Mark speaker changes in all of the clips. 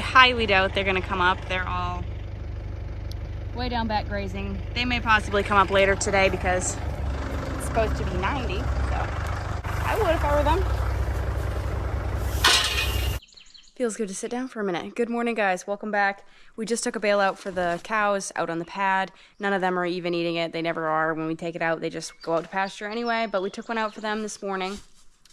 Speaker 1: highly doubt they're gonna come up. They're all way down back grazing. They may possibly come up later today because it's supposed to be 90, so I would if I were them. Feels good to sit down for a minute. Good morning, guys. Welcome back. We just took a bale out for the cows out on the pad. None of them are even eating it. They never are. When we take it out, they just go out to pasture anyway, but we took one out for them this morning.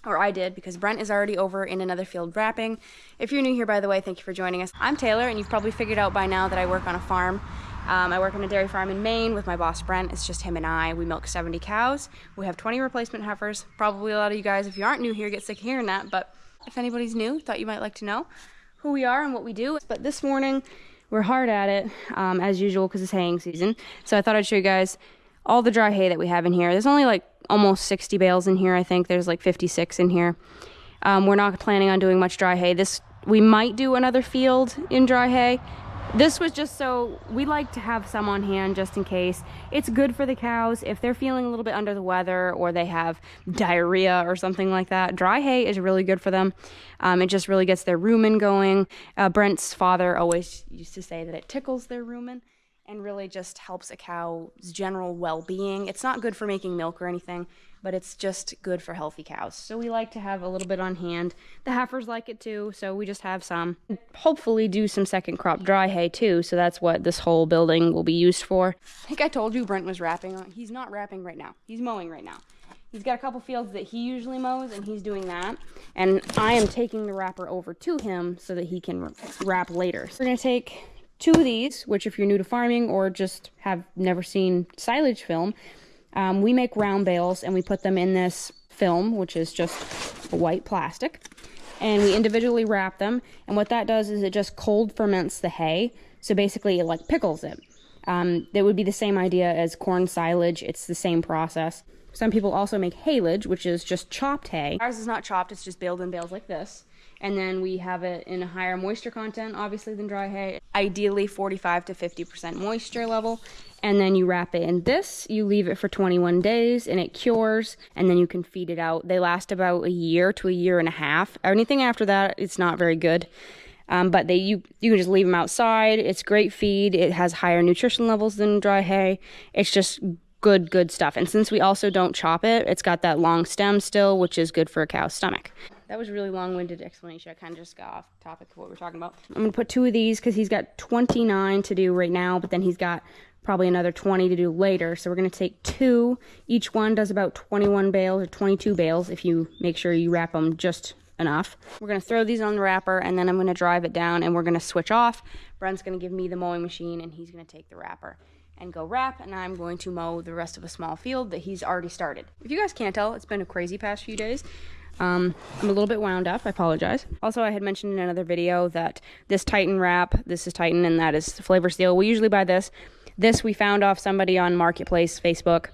Speaker 1: Or I did, because Brent is already over in another field wrapping. If you're new here, by the way, thank you for joining us. I'm Taylor, and you've probably figured out by now that I work on a farm. I work on a dairy farm in Maine with my boss Brent. It's just him and I. We milk 70 cows. We have 20 replacement heifers. Probably a lot of you guys, if you aren't new here, get sick of hearing that, but if anybody's new, thought you might like to know who we are and what we do. But this morning, we're hard at it, as usual, because it's haying season. So I thought I'd show you guys all the dry hay that we have in here. There's only like almost 60 bales in here, I think. There's like 56 in here. We're not planning on doing much dry hay. We might do another field in dry hay. This was just so we like to have some on hand just in case. It's good for the cows if they're feeling a little bit under the weather or they have diarrhea or something like that. Dry hay is really good for them. It just really gets their rumen going. Brent's father always used to say that it tickles their rumen and really just helps a cow's general well-being. It's not good for making milk or anything, but it's just good for healthy cows. So we like to have a little bit on hand. The heifers like it too, so we just have some. Hopefully do some second crop dry hay too, so that's what this whole building will be used for. I think I told you Brent was wrapping. He's not wrapping right now. He's mowing right now. He's got a couple fields that he usually mows, and he's doing that. And I am taking the wrapper over to him so that he can wrap later. So we're gonna take 2 of these, which if you're new to farming or just have never seen silage film, we make round bales and we put them in this film, which is just white plastic, and we individually wrap them. And what that does is it just cold ferments the hay. So basically it like pickles it. That would be the same idea as corn silage. It's the same process. Some people also make haylage, which is just chopped hay. Ours is not chopped, it's just baled in bales like this. And then we have it in a higher moisture content, obviously, than dry hay. Ideally 45 to 50% moisture level. And then you wrap it in this, you leave it for 21 days, and it cures, and then you can feed it out. They last about a year to a year and a half. Anything after that, it's not very good. But you can just leave them outside. It's great feed. It has higher nutrition levels than dry hay. It's just good stuff. And since we also don't chop it, it's got that long stem still, which is good for a cow's stomach. That was a really long-winded explanation. I kind of just got off topic of what we're talking about. I'm going to put 2 of these because he's got 29 to do right now, but then he's got probably another 20 to do later. So we're going to take 2. Each one does about 21 bales or 22 bales if you make sure you wrap them just enough. We're going to throw these on the wrapper, and then I'm going to drive it down, and we're going to switch off. Brent's going to give me the mowing machine, and he's going to take the wrapper and go wrap, and I'm going to mow the rest of a small field that he's already started. If you guys can't tell, it's been a crazy past few days. I'm a little bit wound up. I apologize. Also, I had mentioned in another video that this Titan wrap, this is Titan, and that is Flavor Seal. We usually buy this. This we found off somebody on Marketplace, Facebook,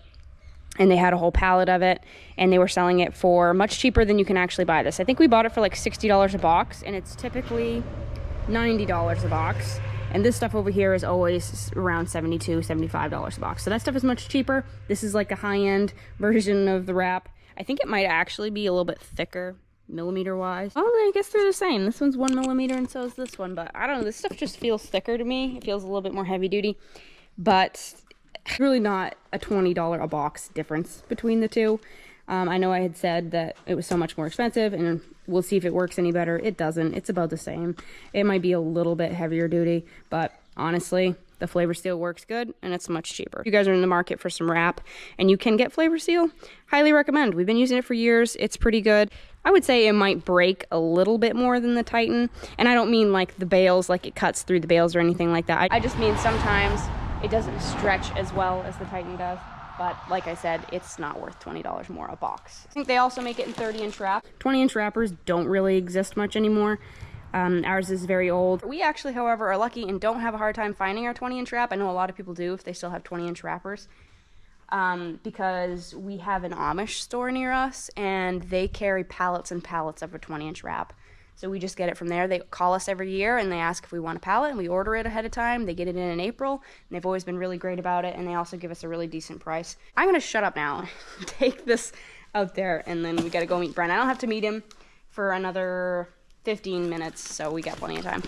Speaker 1: and they had a whole pallet of it, and they were selling it for much cheaper than you can actually buy this. I think we bought it for like $60 a box, and it's typically $90 a box. And this stuff over here is always around $72, $75 a box. So that stuff is much cheaper. This is like a high-end version of the wrap. I think it might actually be a little bit thicker, millimeter-wise. Oh, I guess they're the same. This one's 1 millimeter and so is this one. But I don't know. This stuff just feels thicker to me. It feels a little bit more heavy-duty. But it's really not a $20 a box difference between the two. I know I had said that it was so much more expensive, and we'll see if it works any better. It doesn't. It's about the same. It might be a little bit heavier duty, but honestly, the Flavor Seal works good, and it's much cheaper. If you guys are in the market for some wrap, and you can get Flavor Seal, highly recommend. We've been using it for years. It's pretty good. I would say it might break a little bit more than the Titan, and I don't mean like the bales, like it cuts through the bales or anything like that. I just mean sometimes it doesn't stretch as well as the Titan does. But like I said, it's not worth $20 more a box. I think they also make it in 30-inch wrap. 20-inch wrappers don't really exist much anymore. Ours is very old. We actually, however, are lucky and don't have a hard time finding our 20-inch wrap. I know a lot of people do if they still have 20-inch wrappers. Because we have an Amish store near us, and they carry pallets and pallets of a 20-inch wrap. So we just get it from there. They call us every year and they ask if we want a pallet, and we order it ahead of time. They get it in April, and they've always been really great about it, and they also give us a really decent price. I'm going to shut up now, take this out there, and then we got to go meet Brent. I don't have to meet him for another 15 minutes, so we got plenty of time.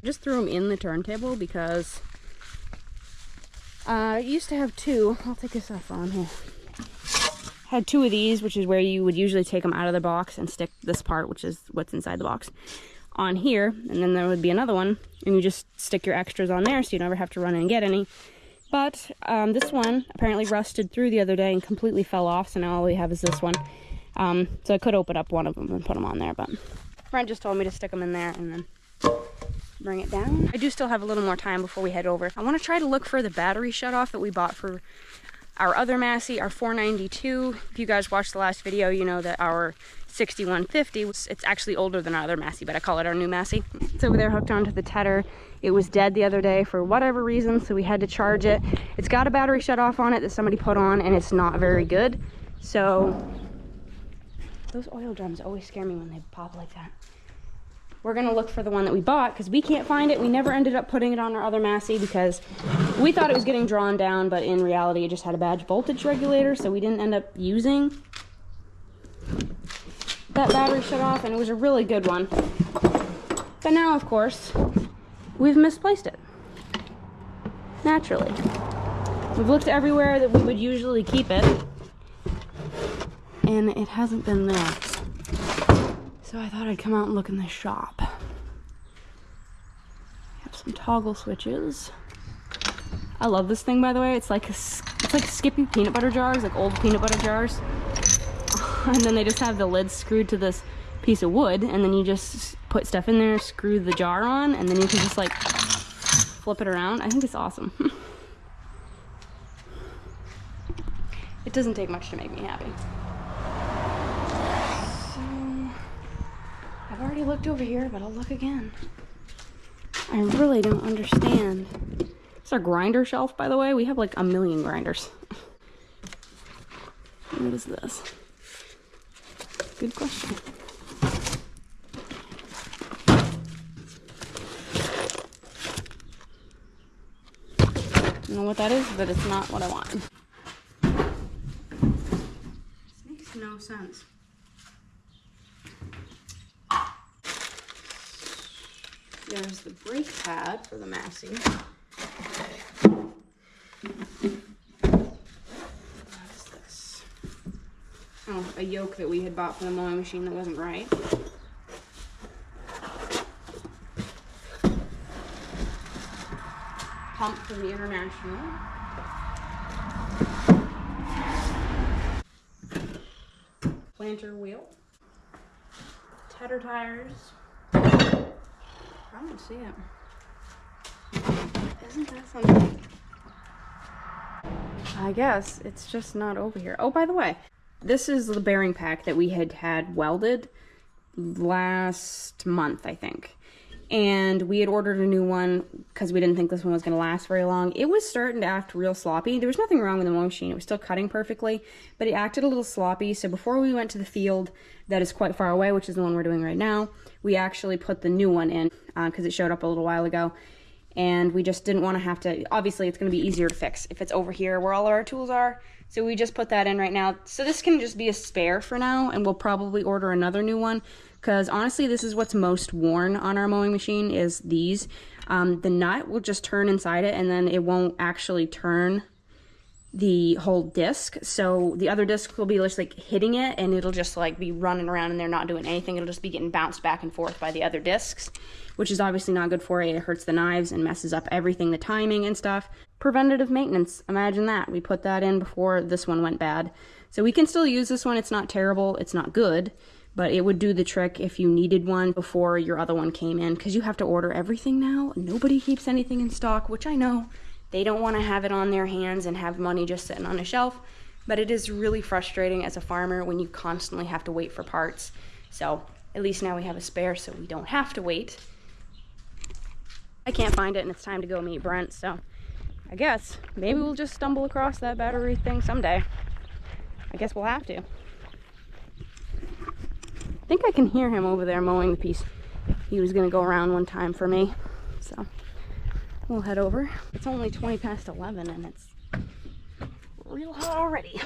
Speaker 1: Just threw them in the turntable because I used to have two. I'll take this off on here. Had two of these, which is where you would usually take them out of the box and stick this part, which is what's inside the box, on here. And then there would be another one, and you just stick your extras on there so you never have to run in and get any. But this one apparently rusted through the other day and completely fell off, so now all we have is this one. So I could open up one of them and put them on there, but Brent just told me to stick them in there and then bring it down. I do still have a little more time before we head over. I want to try to look for the battery shutoff that we bought for our other Massey, our 492. If you guys watched the last video, you know that our 6150, it's actually older than our other Massey, but I call it our new Massey. It's over there hooked onto the tedder. It was dead the other day for whatever reason, so we had to charge it. It's got a battery shutoff on it that somebody put on, and it's not very good. So those oil drums always scare me when they pop like that. We're gonna look for the one that we bought because we can't find it. We never ended up putting it on our other Massey because we thought it was getting drawn down, but in reality it just had a bad voltage regulator, so we didn't end up using that battery shut off, and it was a really good one. But now, of course, we've misplaced it. Naturally. We've looked everywhere that we would usually keep it, and it hasn't been there. So I thought I'd come out and look in the shop. Have some toggle switches. I love this thing, by the way. It's like Skippy peanut butter jars, like old peanut butter jars. And then they just have the lids screwed to this piece of wood, and then you just put stuff in there, screw the jar on, and then you can just like flip it around. I think it's awesome. It doesn't take much to make me happy. I've already looked over here, but I'll look again. I really don't understand. It's our grinder shelf, by the way. We have like a million grinders. What is this? Good question. I don't know what that is, but it's not what I want. This makes no sense. There's the brake pad for the Massey. What is this? Oh, a yoke that we had bought for the mowing machine that wasn't right. Pump for the International. Planter wheel. Tedder tires. I don't see it. Isn't that something? I guess it's just not over here. Oh, by the way, this is the bearing pack that we had welded last month, I think. And we had ordered a new one because we didn't think this one was going to last very long. It was starting to act real sloppy. There was nothing wrong with the mowing machine. It was still cutting perfectly, but it acted a little sloppy. So before we went to the field that is quite far away, which is the one we're doing right now, we actually put the new one in because it showed up a little while ago. And we just didn't want to have to, obviously it's going to be easier to fix if it's over here where all of our tools are. So we just put that in right now. So this can just be a spare for now, and we'll probably order another new one. Because honestly, this is what's most worn on our mowing machine is these. The nut will just turn inside it, and then it won't actually turn the whole disc. So the other disc will be just like hitting it, and it'll just like be running around and they're not doing anything. It'll just be getting bounced back and forth by the other discs, which is obviously not good for it. It hurts the knives and messes up everything, the timing and stuff. Preventative maintenance, imagine that. We put that in before this one went bad. So we can still use this one. It's not terrible, it's not good, but it would do the trick if you needed one before your other one came in, because you have to order everything now. Nobody keeps anything in stock, which I know. They don't want to have it on their hands and have money just sitting on a shelf, but it is really frustrating as a farmer when you constantly have to wait for parts. So at least now we have a spare so we don't have to wait. I can't find it, and it's time to go meet Brent, so I guess maybe we'll just stumble across that battery thing someday. I guess we'll have to. I think I can hear him over there mowing the piece he was gonna go around one time for me, so we'll head over. It's only 20 past 11 and it's real hot already.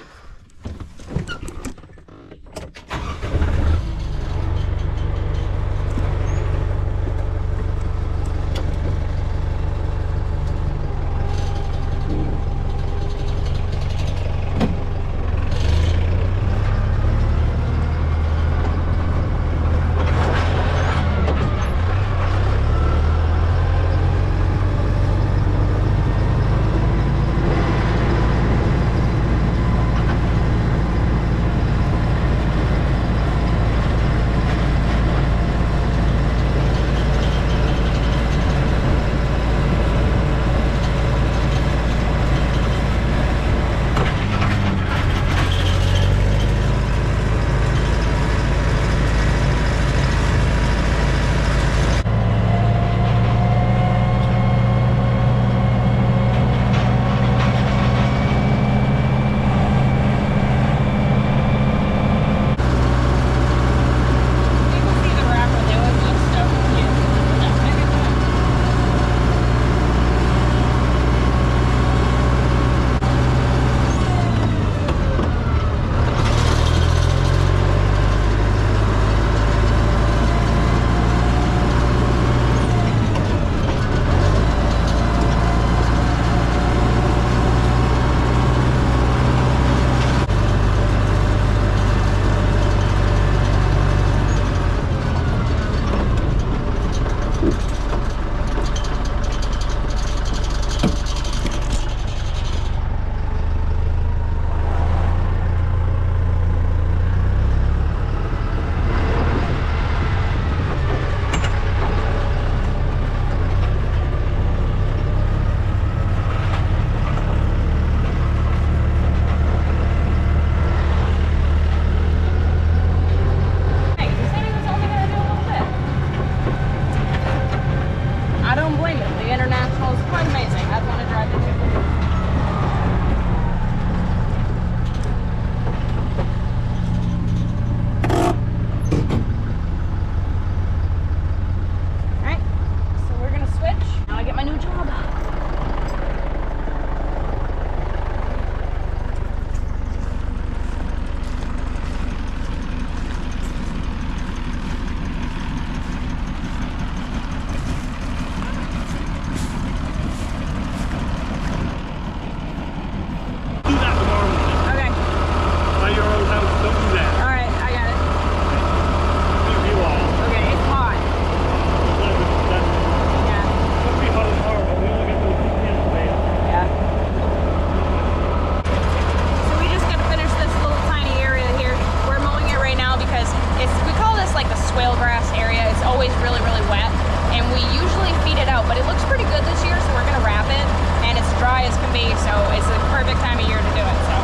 Speaker 1: like the swale grass area. It's always really, really wet, and we usually feed it out, but it looks pretty good this year, so we're gonna wrap it, and it's dry as can be, so it's the perfect time of year to do it, so.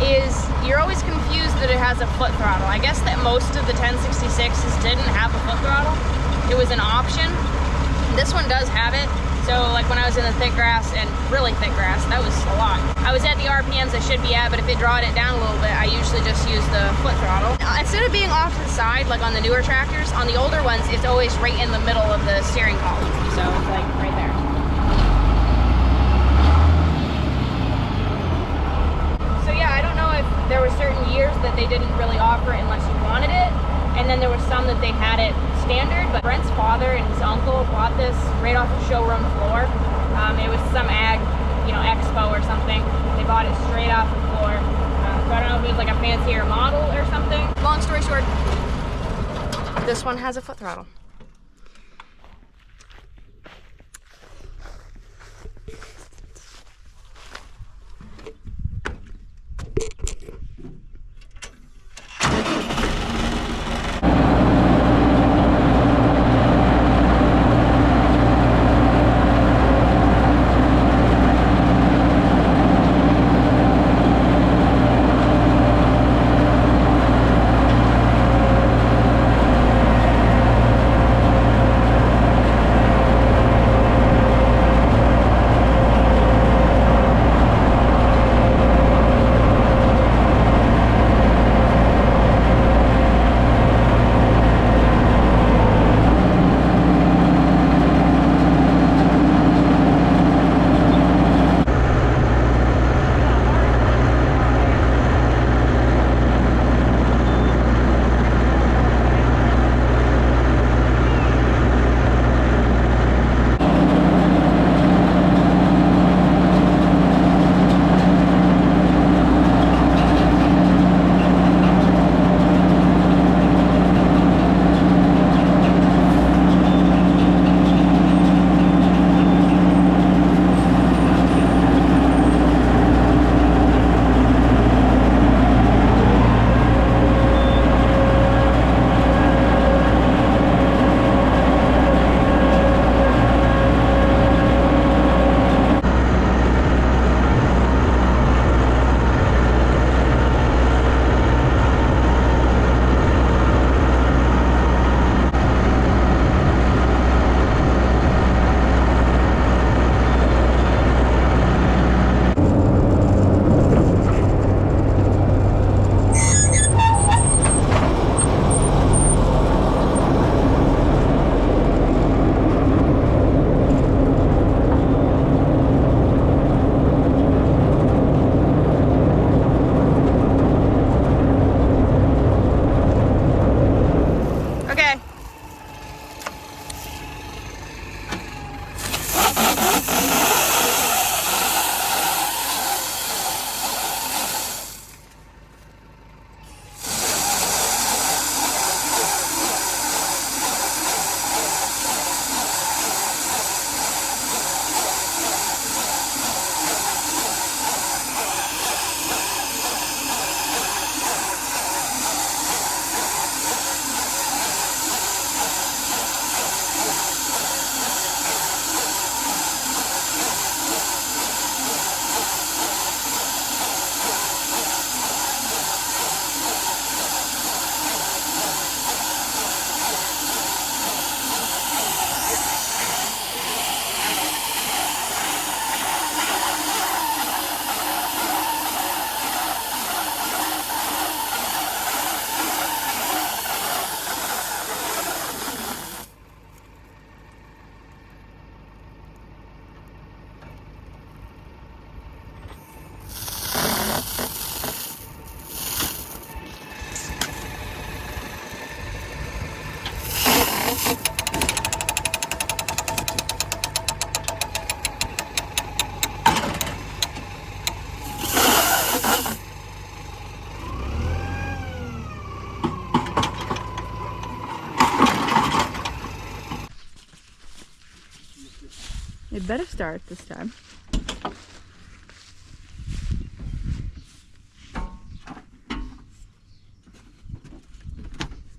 Speaker 2: is you're always confused that it has a foot throttle. I guess that most of the 1066s didn't have a foot throttle. It was an option. This one does have it. So like when I was in the thick grass, and really thick grass, that was a lot. I was at the RPMs I should be at, but if it drawed it down a little bit, I usually just use the foot throttle. Instead of being off to the side, like on the newer tractors, on the older ones, it's always right in the middle of the steering column. So it's like right there. years that they didn't really offer it unless you wanted it, and then there was some that they had it standard. But Brent's father and his uncle bought this right off the showroom floor. It was some ag, expo or something. They bought it straight off the floor. So I don't know if it was like a fancier model or something. Long story short, this one has a foot throttle.
Speaker 1: It better start this time.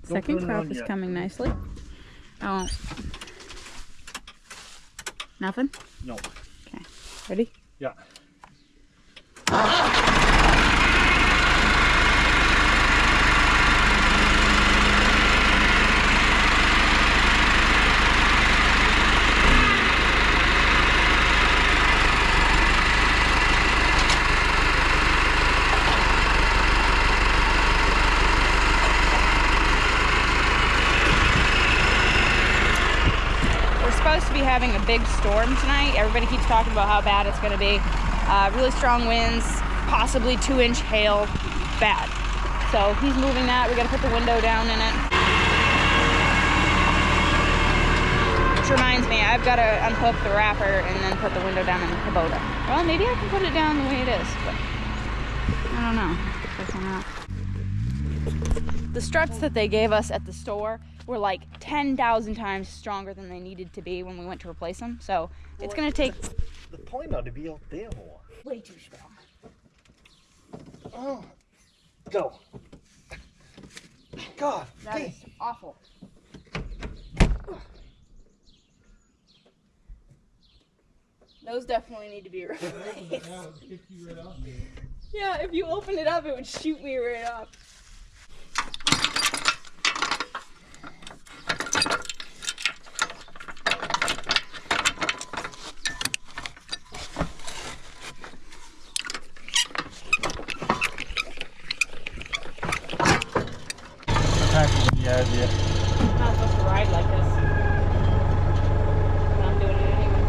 Speaker 1: Second crop is coming nicely. Oh. Nothing?
Speaker 3: No.
Speaker 1: Okay. Ready?
Speaker 3: Yeah.
Speaker 1: Supposed to be having a big storm tonight. Everybody keeps talking about how bad it's going to be. Really strong winds, possibly 2-inch hail. Bad.
Speaker 2: So he's moving that. We gotta put the window down in it. Which reminds me, I've gotta unhook the wrapper and then put the window down in the Kubota. Well, maybe I can put it down the way it is, but I don't know. The struts that they gave us at the store were like 10,000 times stronger than they needed to be when we went to replace them. So it's gonna take.
Speaker 3: The point ought to be out there more.
Speaker 2: Way too strong.
Speaker 3: Oh, go. God,
Speaker 2: That is awful. Those definitely need to be replaced. Yeah, if you open it up, it would shoot me right up.
Speaker 3: Yeah,
Speaker 2: I'm not supposed to ride like this. But I'm doing it anyway.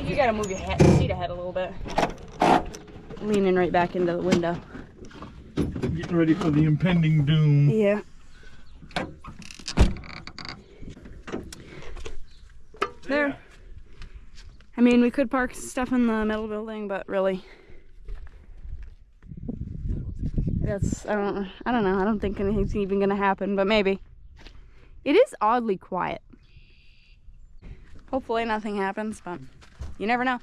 Speaker 2: You gotta move your seat ahead a little bit. Leaning right back into the window.
Speaker 3: Getting ready for the impending doom.
Speaker 2: Yeah. There. I mean, we could park stuff in the metal building, but really, that's I don't know. I don't think anything's even gonna happen, but maybe. It is oddly quiet. Hopefully nothing happens, but you never know.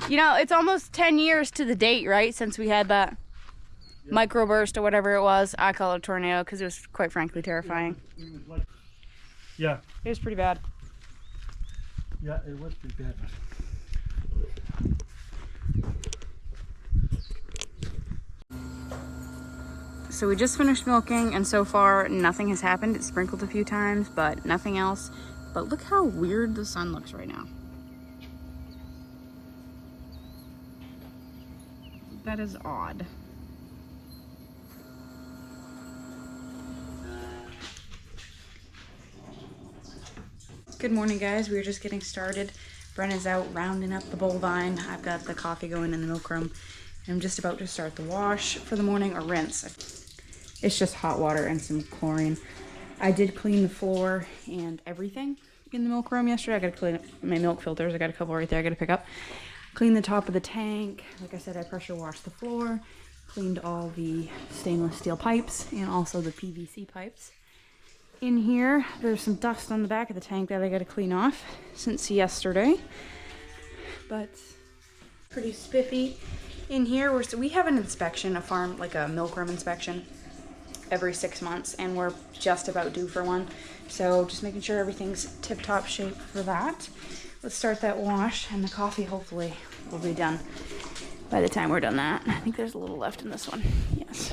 Speaker 2: You know, it's almost 10 years to the date, right? Since we had that microburst or whatever it was. I call it a tornado because it was quite frankly terrifying.
Speaker 3: Yeah.
Speaker 2: It was pretty bad.
Speaker 3: Yeah, it was pretty bad.
Speaker 2: So we just finished milking, and so far nothing has happened. It sprinkled a few times, but nothing else. But look how weird the sun looks right now. That is odd. Good morning, guys. We were just getting started. Brenna's out rounding up the bovine. I've got the coffee going in the milk room. I'm just about to start the wash for the morning, or rinse. It's just hot water and some chlorine. I did clean the floor and everything in the milk room yesterday. I gotta clean my milk filters. I got a couple right there I gotta pick up. Clean the top of the tank. Like I said, I pressure washed the floor. Cleaned all the stainless steel pipes and also the PVC pipes. In here, there's some dust on the back of the tank that I gotta clean off since yesterday. But pretty spiffy. In here, we have an inspection, like a milk room inspection every 6 months, and we're just about due for one. So just making sure everything's tip-top shape for that. Let's start that wash, and the coffee hopefully will be done by the time we're done that. I think there's a little left in this one. Yes.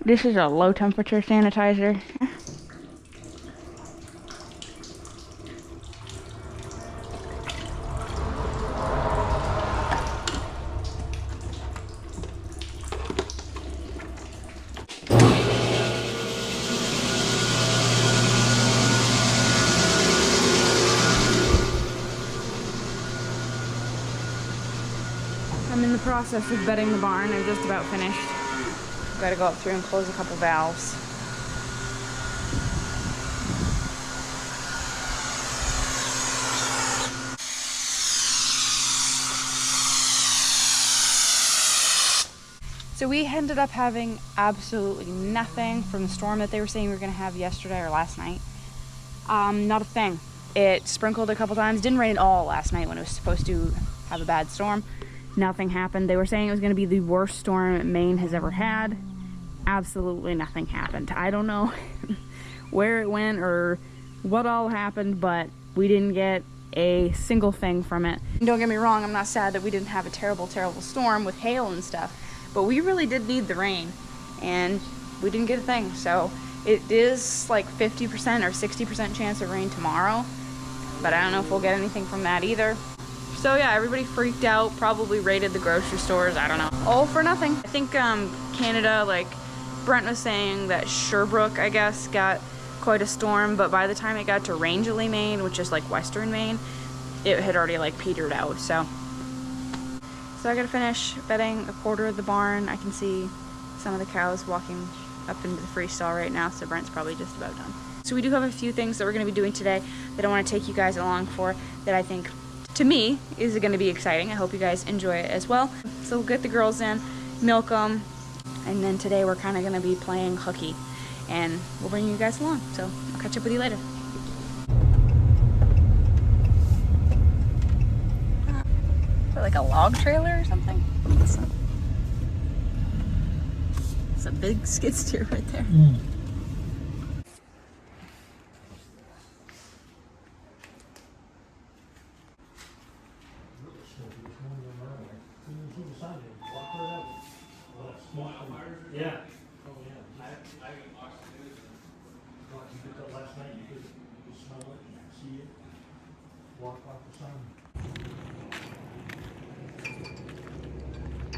Speaker 2: This is a low temperature sanitizer. I'm in the process of bedding the barn. I'm just about finished. Got to go up through and close a couple valves. So we ended up having absolutely nothing from the storm that they were saying we were going to have yesterday or last night. Not a thing. It sprinkled a couple times. Didn't rain at all last night when it was supposed to have a bad storm. Nothing happened. They were saying it was going to be the worst storm Maine has ever had. Absolutely nothing happened. I don't know where it went or what all happened, but we didn't get a single thing from it. Don't get me wrong, I'm not sad that we didn't have a terrible, terrible storm with hail and stuff, but we really did need the rain, and we didn't get a thing. So it is like 50% or 60% chance of rain tomorrow,
Speaker 1: but I don't know if we'll get anything from that either. So yeah, everybody freaked out, probably raided the grocery stores, I don't know. All for nothing. I think Canada, like Brent was saying that Sherbrooke, I guess, got quite a storm, but by the time it got to Rangeley, Maine, which is like western Maine, it had already like petered out. So I gotta finish bedding a quarter of the barn. I can see some of the cows walking up into the freestall right now, so Brent's probably just about done. So we do have a few things that we're gonna be doing today that I wanna take you guys along for, that I think, to me, is gonna be exciting. I hope you guys enjoy it as well. So we'll get the girls in, milk them, and then today we're kinda gonna be playing hooky, and we'll bring you guys along. So I'll catch up with you later. Like a log trailer or something? It's a big skid steer right there.
Speaker 3: Yeah. Oh yeah. I watched the news. You did that last night. You could smell it, you could see it. Walk off the sun.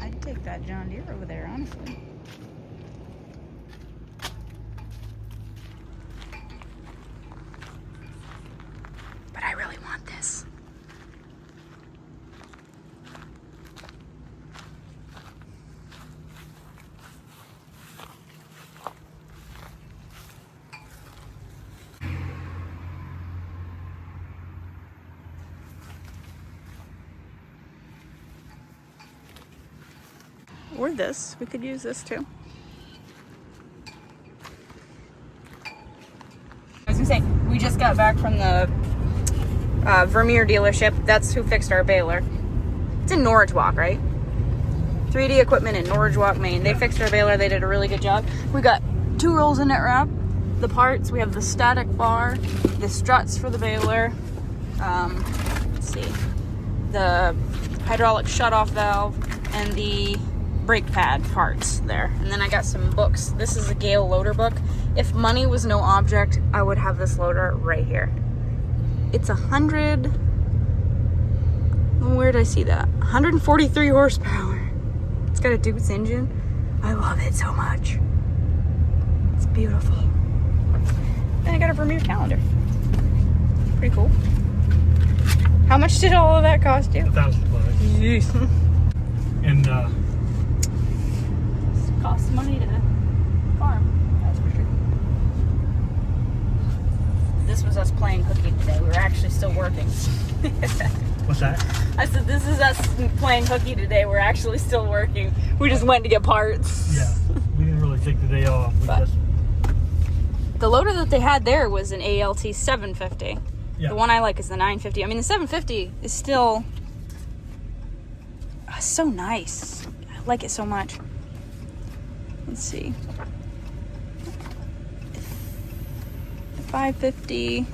Speaker 1: I'd take that John Deere over there, honestly. But I really want this. Or this. We could use this too. I was gonna say, we just got back from the Vermeer dealership. That's who fixed our baler. It's in Norwich Walk, right? 3D Equipment in Norwich Walk, Maine. They fixed our baler. They did a really good job. We got 2 rolls of net wrap, the parts. We have the static bar, the struts for the baler. Let's see, the hydraulic shutoff valve, and the brake pad parts there. And then I got some books. This is a Gale loader book. If money was no object, I would have this loader right here. It's 100, where did I see that? 143 horsepower. It's got a Dukes engine. I love it so much. It's beautiful. Then I got a Vermeer calendar. Pretty cool. How much did all of that cost you?
Speaker 3: $1,000.
Speaker 1: Jeez.
Speaker 3: And
Speaker 1: Costs money to farm, that's for sure. This was us playing hooky today. We were actually still working.
Speaker 3: what's that?
Speaker 1: I said, this is us playing hooky today. We're actually still working. We just went to get parts.
Speaker 3: Yeah. We didn't really take the day off.
Speaker 1: The loader that they had there was an ALT 750.
Speaker 3: Yeah.
Speaker 1: The one I like is the 950. I mean, the 750 is still so nice. I like it so much. Let's see. The 550,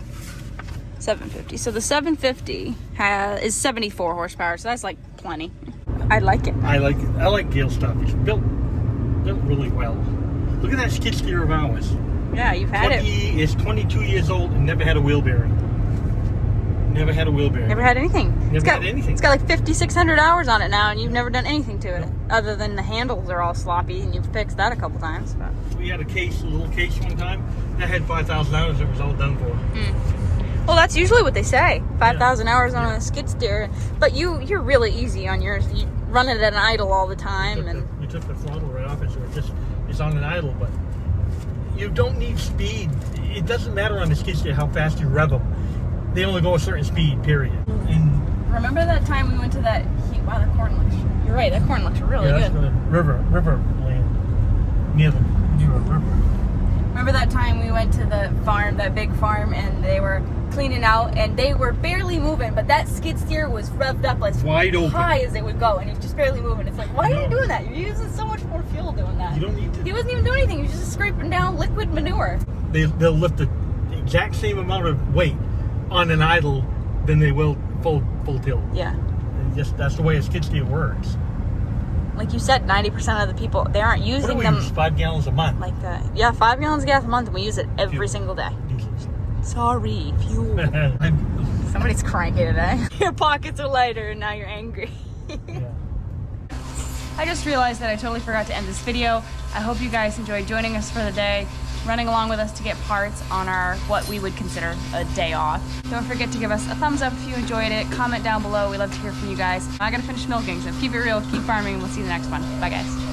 Speaker 1: 750. So the 750 is 74 horsepower, so that's like plenty. I like it.
Speaker 3: I like Gale stuff. It's built really well. Look at that skid steer of ours.
Speaker 1: Yeah, you've had it.
Speaker 3: It's 22 years old and never had a wheel bearing. Never had a wheel bearing.
Speaker 1: Never had anything.
Speaker 3: Never had anything.
Speaker 1: It's got like 5,600 hours on it now, and you've never done anything to it. Other than the handles are all sloppy, and you've fixed that a couple times. But.
Speaker 3: We had a little case one time, that had 5,000 hours, it was all done for.
Speaker 1: Well, that's usually what they say. 5,000 hours on a skid steer. But you're really easy on yours. You run it at an idle all the time.
Speaker 3: We took the throttle right off it, so it's on an idle, but you don't need speed. It doesn't matter on the skid steer how fast you rev them. They only go a certain speed, period. And
Speaker 1: remember that time we went to that wow, that corn looks, you're right, that corn looks really good.
Speaker 3: That's the river land, near a river.
Speaker 1: Remember that time we went to the farm, that big farm, and they were cleaning out, and they were barely moving, but that skid steer was revved up as
Speaker 3: wide open,
Speaker 1: high as it would go, and it was just barely moving. It's like, why are you doing that? You're using so much more fuel doing that.
Speaker 3: You don't need to.
Speaker 1: He wasn't even doing anything. He was just scraping down liquid manure.
Speaker 3: They'll lift the exact same amount of weight on an idle than they will full tilt.
Speaker 1: Yeah.
Speaker 3: That's the way a skid steer works.
Speaker 1: Like you said, 90% of the people, they aren't using
Speaker 3: what do we
Speaker 1: them.
Speaker 3: Use 5 gallons a month.
Speaker 1: Like that. Yeah, 5 gallons of gas a month, and we use it every single day.
Speaker 2: Sorry, fuel. Somebody's cranky today. Your pockets are lighter and now you're angry.
Speaker 3: Yeah.
Speaker 1: I just realized that I totally forgot to end this video. I hope you guys enjoyed joining us for the day, running along with us to get parts on our, what we would consider a day off. Don't forget to give us a thumbs up if you enjoyed it. Comment down below. We love to hear from you guys. I gotta finish milking, so keep it real, keep farming, and we'll see you in the next one. Bye, guys.